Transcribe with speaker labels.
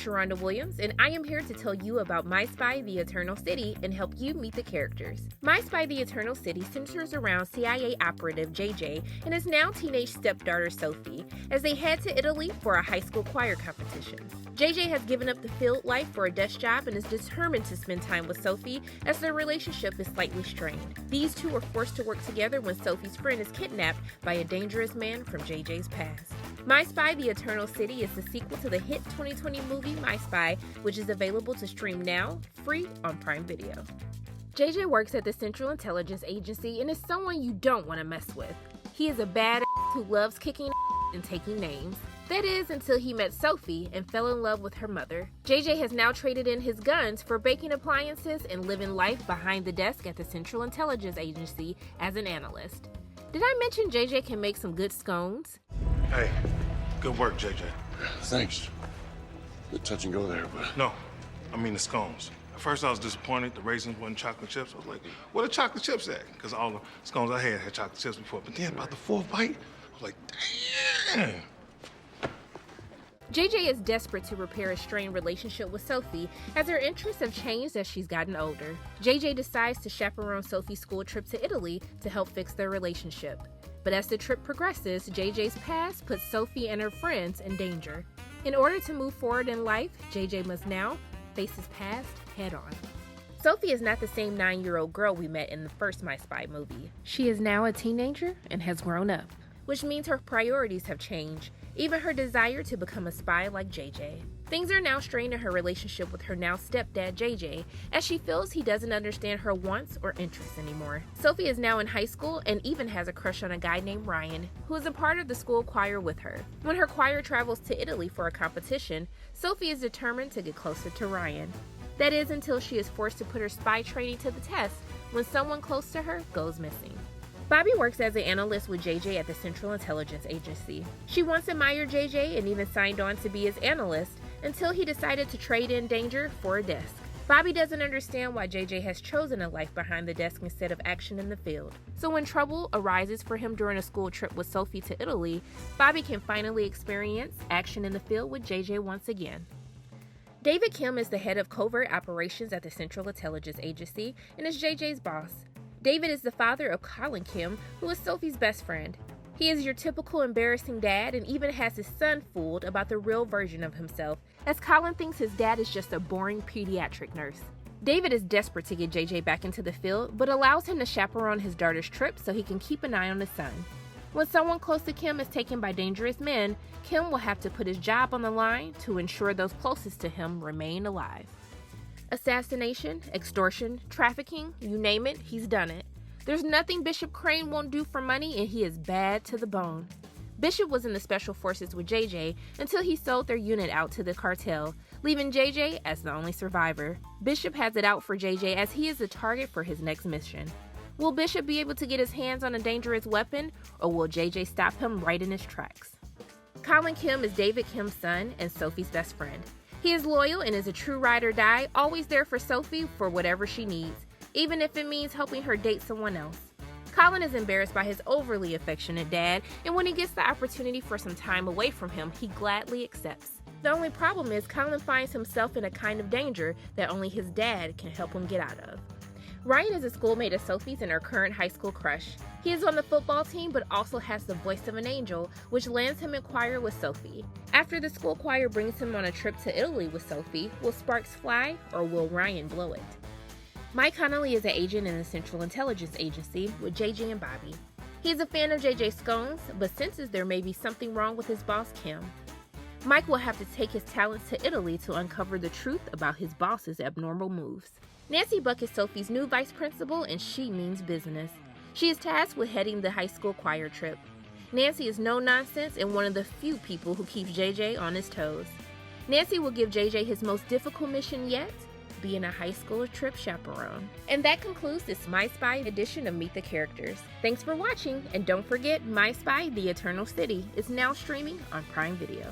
Speaker 1: Sharronda Williams, and I am here to tell you about My Spy, The Eternal City, and help you meet the characters. My Spy, The Eternal City centers around CIA operative JJ and his now teenage stepdaughter Sophie as they head to Italy for a high school choir competition. JJ has given up the field life for a desk job and is determined to spend time with Sophie as their relationship is slightly strained. These two are forced to work together when Sophie's friend is kidnapped by a dangerous man from JJ's past. My Spy, The Eternal City is the sequel to the hit 2020 movie My Spy, which is available to stream now, free on Prime Video. JJ works at the Central Intelligence Agency and is someone you don't want to mess with. He is a badass who loves kicking and taking names. That is, until he met Sophie and fell in love with her mother. JJ has now traded in his guns for baking appliances and living life behind the desk at the Central Intelligence Agency as an analyst. Did I mention JJ can make some good scones?
Speaker 2: Hey, good work, JJ.
Speaker 3: Thanks. Good touch and go there, but...
Speaker 2: No, I mean the scones. At first I was disappointed the raisins wasn't chocolate chips. I was like, where the chocolate chips at? Because all the scones I had chocolate chips before. But then about the fourth bite, I was like, damn.
Speaker 1: JJ is desperate to repair a strained relationship with Sophie as her interests have changed as she's gotten older. JJ decides to chaperone Sophie's school trip to Italy to help fix their relationship. But as the trip progresses, JJ's past puts Sophie and her friends in danger. In order to move forward in life, JJ must now face his past head-on. Sophie is not the same 9-year-old girl we met in the first My Spy movie. She is now a teenager and has grown up, which means her priorities have changed, even her desire to become a spy like JJ. Things are now strained in her relationship with her now stepdad JJ, as she feels he doesn't understand her wants or interests anymore. Sophie is now in high school and even has a crush on a guy named Ryan, who is a part of the school choir with her. When her choir travels to Italy for a competition, Sophie is determined to get closer to Ryan. That is until she is forced to put her spy training to the test when someone close to her goes missing. Bobby works as an analyst with JJ at the Central Intelligence Agency. She once admired JJ and even signed on to be his analyst until he decided to trade in danger for a desk. Bobby doesn't understand why JJ has chosen a life behind the desk instead of action in the field. So when trouble arises for him during a school trip with Sophie to Italy, Bobby can finally experience action in the field with JJ once again. David Kim is the head of covert operations at the Central Intelligence Agency and is JJ's boss. David is the father of Colin Kim, who is Sophie's best friend. He is your typical embarrassing dad and even has his son fooled about the real version of himself, as Colin thinks his dad is just a boring pediatric nurse. David is desperate to get JJ back into the field, but allows him to chaperone his daughter's trip so he can keep an eye on his son. When someone close to Kim is taken by dangerous men, Kim will have to put his job on the line to ensure those closest to him remain alive. Assassination, extortion, trafficking, you name it, he's done it. There's nothing Bishop Crane won't do for money, and he is bad to the bone. Bishop was in the Special Forces with JJ until he sold their unit out to the cartel, leaving JJ as the only survivor. Bishop has it out for JJ as he is the target for his next mission. Will Bishop be able to get his hands on a dangerous weapon, or will JJ stop him right in his tracks? Colin Kim is David Kim's son and Sophie's best friend. He is loyal and is a true ride or die, always there for Sophie for whatever she needs, even if it means helping her date someone else. Colin is embarrassed by his overly affectionate dad, and when he gets the opportunity for some time away from him, he gladly accepts. The only problem is Colin finds himself in a kind of danger that only his dad can help him get out of. Ryan is a schoolmate of Sophie's and her current high school crush. He is on the football team but also has the voice of an angel, which lands him in choir with Sophie. After the school choir brings him on a trip to Italy with Sophie, will sparks fly or will Ryan blow it? Mike Connolly is an agent in the Central Intelligence Agency with JJ and Bobby. He is a fan of JJ's scones, but senses there may be something wrong with his boss, Kim. Mike will have to take his talents to Italy to uncover the truth about his boss's abnormal moves. Nancy Buck is Sophie's new vice principal, and she means business. She is tasked with heading the high school choir trip. Nancy is no nonsense and one of the few people who keeps JJ on his toes. Nancy will give JJ his most difficult mission yet, being a high school trip chaperone. And that concludes this My Spy edition of Meet the Characters. Thanks for watching, and don't forget My Spy, The Eternal City is now streaming on Prime Video.